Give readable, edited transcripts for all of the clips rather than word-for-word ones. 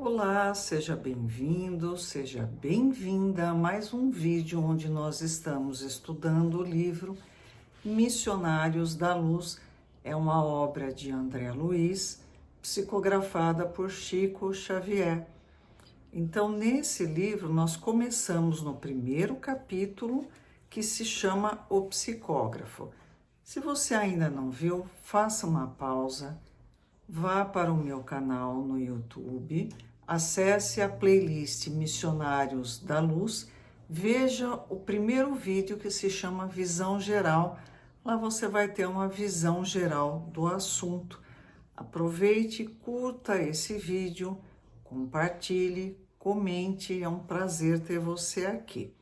Olá, seja bem-vindo, seja bem-vinda a mais um vídeo onde nós estamos estudando o livro Missionários da Luz. É uma obra de André Luiz, psicografada por Chico Xavier. Então, nesse livro, nós começamos no primeiro capítulo, que se chama O Psicógrafo. Se você ainda não viu, faça uma pausa. Vá para o meu canal no YouTube, acesse a playlist Missionários da Luz, veja o primeiro vídeo que se chama Visão Geral. Lá você vai ter uma visão geral do assunto. Aproveite, curta esse vídeo, compartilhe, comente, é um prazer ter você aqui.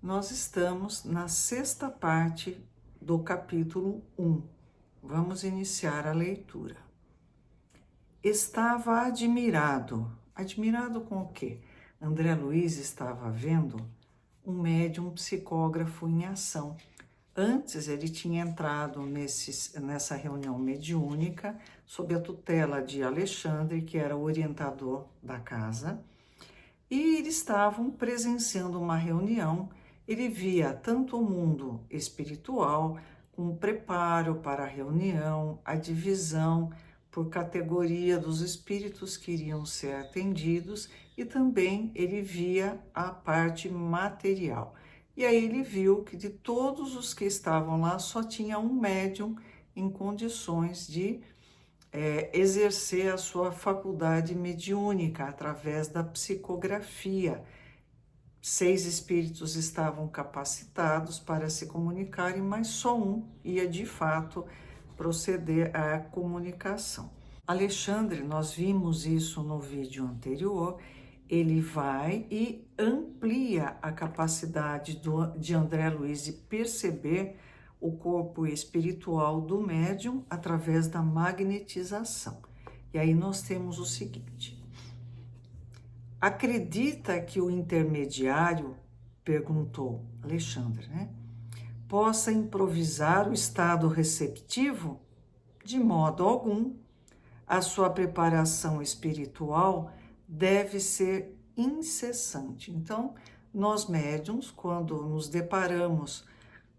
Nós estamos na sexta parte do capítulo 1. Vamos iniciar a leitura. Estava admirado. Admirado com o quê? André Luiz estava vendo um médium psicógrafo em ação. Antes ele tinha entrado nessa reunião mediúnica sob a tutela de Alexandre, que era o orientador da casa, e eles estavam presenciando uma reunião. Ele via tanto o mundo espiritual, com o preparo para a reunião, a divisão por categoria dos espíritos que iriam ser atendidos, e também ele via a parte material. E aí ele viu que de todos os que estavam lá, só tinha um médium em condições de exercer a sua faculdade mediúnica através da psicografia. 6 espíritos estavam capacitados para se comunicarem, mas só um ia de fato proceder à comunicação. Alexandre, nós vimos isso no vídeo anterior, ele vai e amplia a capacidade de André Luiz de perceber o corpo espiritual do médium através da magnetização. E aí nós temos o seguinte: acredita que o intermediário, perguntou Alexandre, possa improvisar o estado receptivo? De modo algum. A sua preparação espiritual deve ser incessante. Então, nós médiuns, quando nos deparamos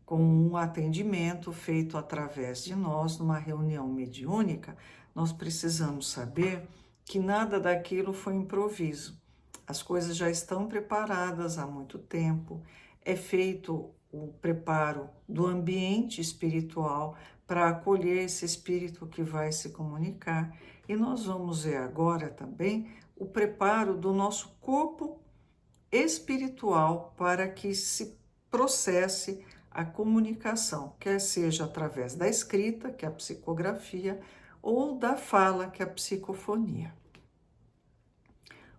com um atendimento feito através de nós, numa reunião mediúnica, nós precisamos saber que nada daquilo foi improviso. As coisas já estão preparadas há muito tempo, é feito o preparo do ambiente espiritual para acolher esse espírito que vai se comunicar. E nós vamos ver agora também o preparo do nosso corpo espiritual para que se processe a comunicação, quer seja através da escrita, que é a psicografia, ou da fala, que é a psicofonia.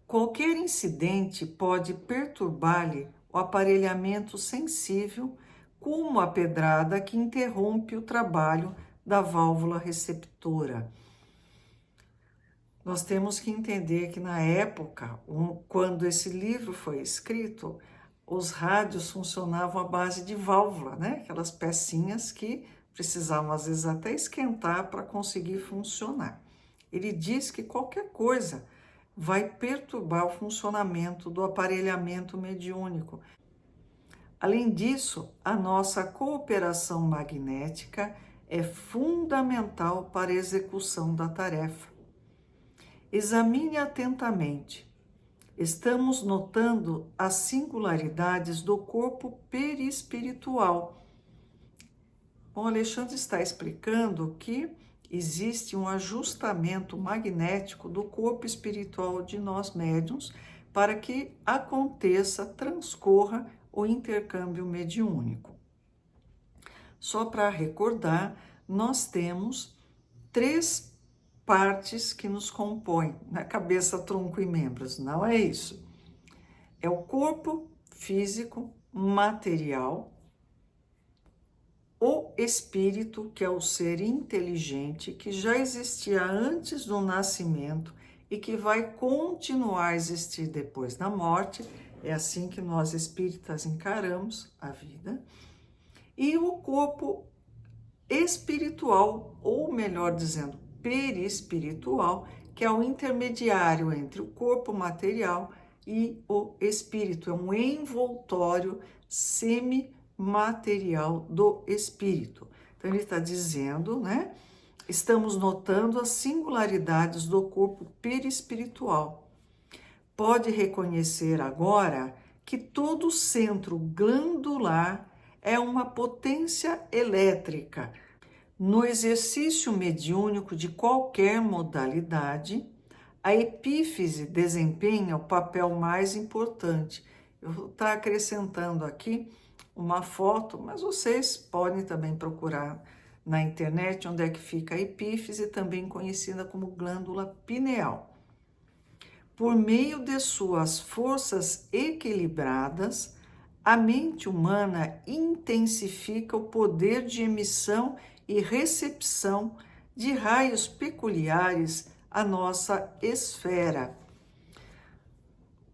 Qualquer incidente pode perturbar-lhe o aparelhamento sensível, como a pedrada que interrompe o trabalho da válvula receptora. Nós temos que entender que na época, quando esse livro foi escrito, os rádios funcionavam à base de válvula, Aquelas pecinhas que precisavam às vezes até esquentar para conseguir funcionar. Ele diz que qualquer coisa vai perturbar o funcionamento do aparelhamento mediúnico. Além disso, a nossa cooperação magnética é fundamental para a execução da tarefa. Examine atentamente. Estamos notando as singularidades do corpo perispiritual. Bom, Alexandre está explicando que existe um ajustamento magnético do corpo espiritual de nós médiuns para que aconteça, transcorra o intercâmbio mediúnico. Só para recordar, nós temos 3 partes que nos compõem, na cabeça, tronco e membros, não é isso? É o corpo físico, material, o espírito, que é o ser inteligente, que já existia antes do nascimento e que vai continuar a existir depois da morte. É assim que nós espíritas encaramos a vida. E o corpo espiritual, ou melhor dizendo, perispiritual, que é o intermediário entre o corpo material e o espírito. É um envoltório semimaterial do espírito. Então ele está dizendo, né? Estamos notando as singularidades do corpo perispiritual. Pode reconhecer agora que todo centro glandular é uma potência elétrica. No exercício mediúnico de qualquer modalidade, a epífise desempenha o papel mais importante. Eu vou estar acrescentando aqui uma foto, mas vocês podem também procurar na internet onde é que fica a epífise, também conhecida como glândula pineal. Por meio de suas forças equilibradas, a mente humana intensifica o poder de emissão e recepção de raios peculiares à nossa esfera.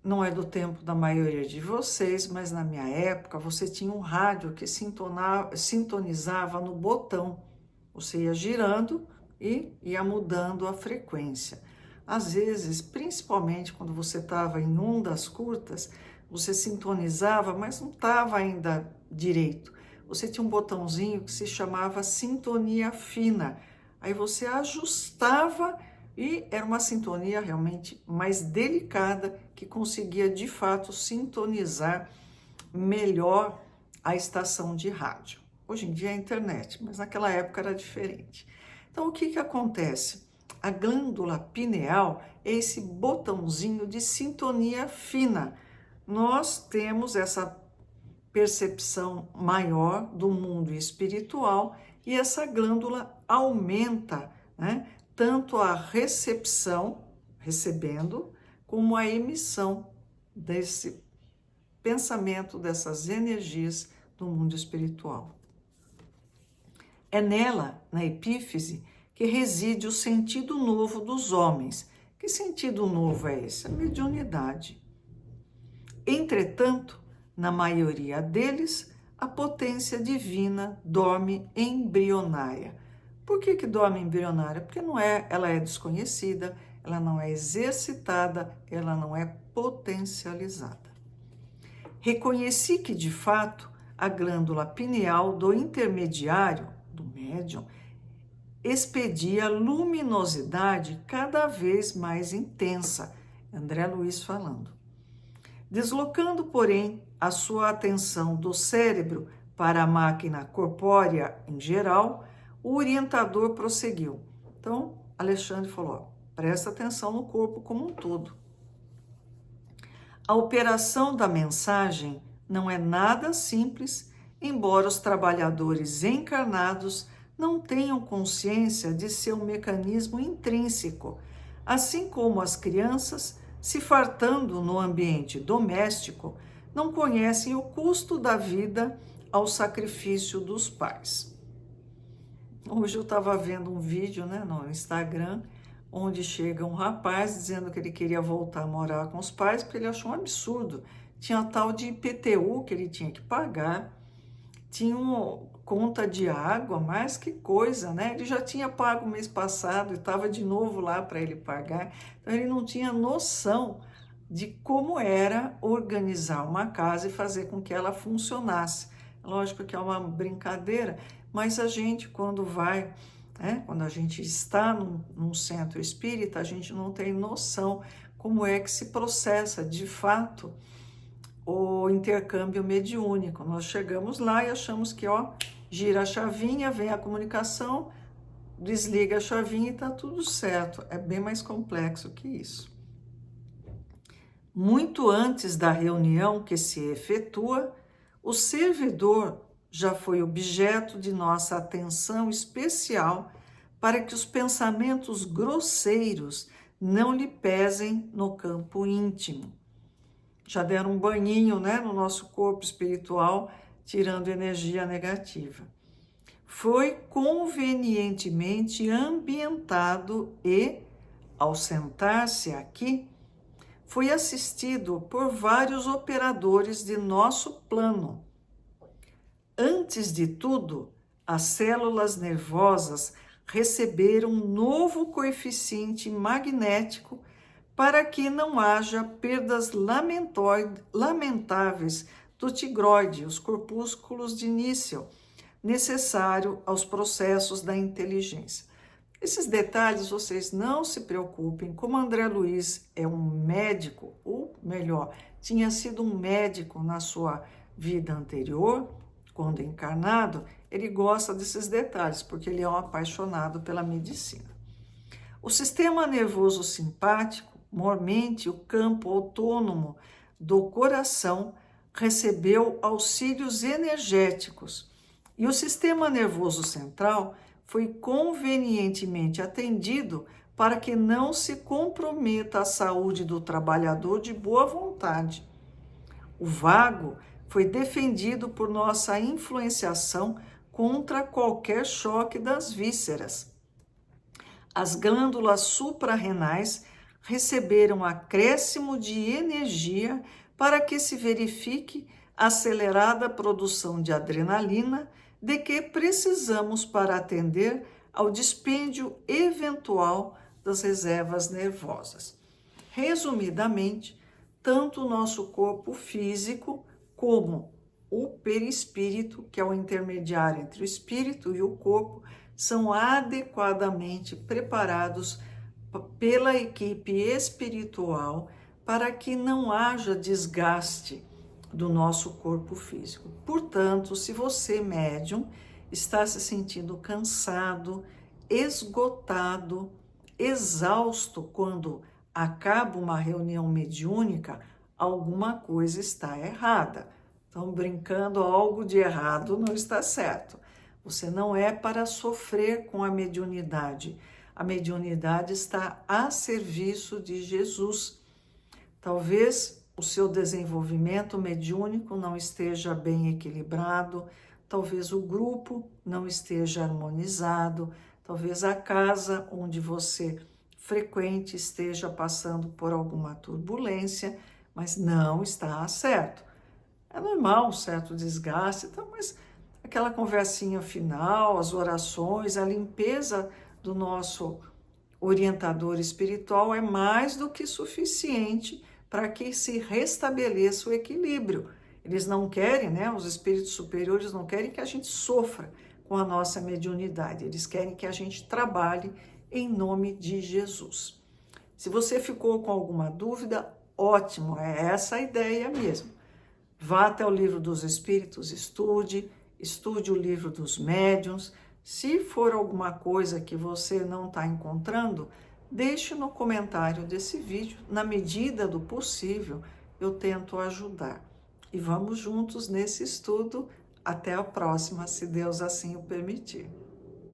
Não é do tempo da maioria de vocês, mas na minha época você tinha um rádio que sintonizava no botão. Você ia girando e ia mudando a frequência. Às vezes, principalmente quando você estava em ondas curtas, você sintonizava, mas não estava ainda direito. Você tinha um botãozinho que se chamava sintonia fina. Aí você ajustava e era uma sintonia realmente mais delicada que conseguia de fato sintonizar melhor a estação de rádio. Hoje em dia é a internet, mas naquela época era diferente. Então o que acontece? A glândula pineal é esse botãozinho de sintonia fina. Nós temos essa percepção maior do mundo espiritual e essa glândula aumenta, né? Tanto a recepção, recebendo, como a emissão desse pensamento, dessas energias do mundo espiritual. É nela, na epífise, que reside o sentido novo dos homens. Que sentido novo é esse? A mediunidade. Entretanto, na maioria deles, a potência divina dorme embrionária. Por que dorme embrionária? Porque ela é desconhecida, ela não é exercitada, ela não é potencializada. Reconheci que, de fato, a glândula pineal do intermediário, do médium, expedia luminosidade cada vez mais intensa. André Luiz falando. Deslocando, porém, a sua atenção do cérebro para a máquina corpórea em geral, o orientador prosseguiu. Então, Alexandre falou, presta atenção no corpo como um todo. A operação da mensagem não é nada simples, embora os trabalhadores encarnados não tenham consciência de seu mecanismo intrínseco, assim como as crianças, se fartando no ambiente doméstico, não conhecem o custo da vida ao sacrifício dos pais. Hoje eu estava vendo um vídeo, no Instagram, onde chega um rapaz dizendo que ele queria voltar a morar com os pais porque ele achou um absurdo. Tinha tal de IPTU que ele tinha que pagar, tinha uma conta de água, mais que coisa, Ele já tinha pago o mês passado e estava de novo lá para ele pagar. Então ele não tinha noção de como era organizar uma casa e fazer com que ela funcionasse. Lógico que é uma brincadeira, mas a gente quando vai, quando a gente está num centro espírita, a gente não tem noção como é que se processa de fato o intercâmbio mediúnico. Nós chegamos lá e achamos que, gira a chavinha, vem a comunicação, desliga a chavinha e está tudo certo. É bem mais complexo que isso. Muito antes da reunião que se efetua, o servidor já foi objeto de nossa atenção especial para que os pensamentos grosseiros não lhe pesem no campo íntimo. Já deram um banhinho, no nosso corpo espiritual, tirando energia negativa. Foi convenientemente ambientado e, ao sentar-se aqui, foi assistido por vários operadores de nosso plano. Antes de tudo, as células nervosas receber um novo coeficiente magnético para que não haja perdas lamentáveis do tigroide, os corpúsculos de níquel, necessário aos processos da inteligência. Esses detalhes vocês não se preocupem, como André Luiz é um médico, ou melhor, tinha sido um médico na sua vida anterior, quando encarnado, ele gosta desses detalhes, porque ele é um apaixonado pela medicina. O sistema nervoso simpático, mormente o campo autônomo do coração, recebeu auxílios energéticos e o sistema nervoso central foi convenientemente atendido para que não se comprometa a saúde do trabalhador de boa vontade. O vago foi defendido por nossa influenciação contra qualquer choque das vísceras. As glândulas suprarrenais receberam acréscimo de energia para que se verifique a acelerada produção de adrenalina de que precisamos para atender ao dispêndio eventual das reservas nervosas. Resumidamente, tanto o nosso corpo físico como o perispírito, que é o intermediário entre o espírito e o corpo, são adequadamente preparados pela equipe espiritual para que não haja desgaste do nosso corpo físico. Portanto, se você, médium, está se sentindo cansado, esgotado, exausto quando acaba uma reunião mediúnica, alguma coisa está errada. Estão brincando, algo de errado não está certo. Você não é para sofrer com a mediunidade. A mediunidade está a serviço de Jesus. Talvez o seu desenvolvimento mediúnico não esteja bem equilibrado, talvez o grupo não esteja harmonizado, talvez a casa onde você frequente esteja passando por alguma turbulência, mas não está certo. É normal um certo desgaste, então, mas aquela conversinha final, as orações, a limpeza do nosso orientador espiritual é mais do que suficiente para que se restabeleça o equilíbrio. Eles não querem, os espíritos superiores não querem que a gente sofra com a nossa mediunidade, eles querem que a gente trabalhe em nome de Jesus. Se você ficou com alguma dúvida, ótimo, é essa a ideia mesmo. Vá até o Livro dos Espíritos, estude o Livro dos Médiuns. Se for alguma coisa que você não está encontrando, deixe no comentário desse vídeo. Na medida do possível, eu tento ajudar. E vamos juntos nesse estudo. Até a próxima, se Deus assim o permitir.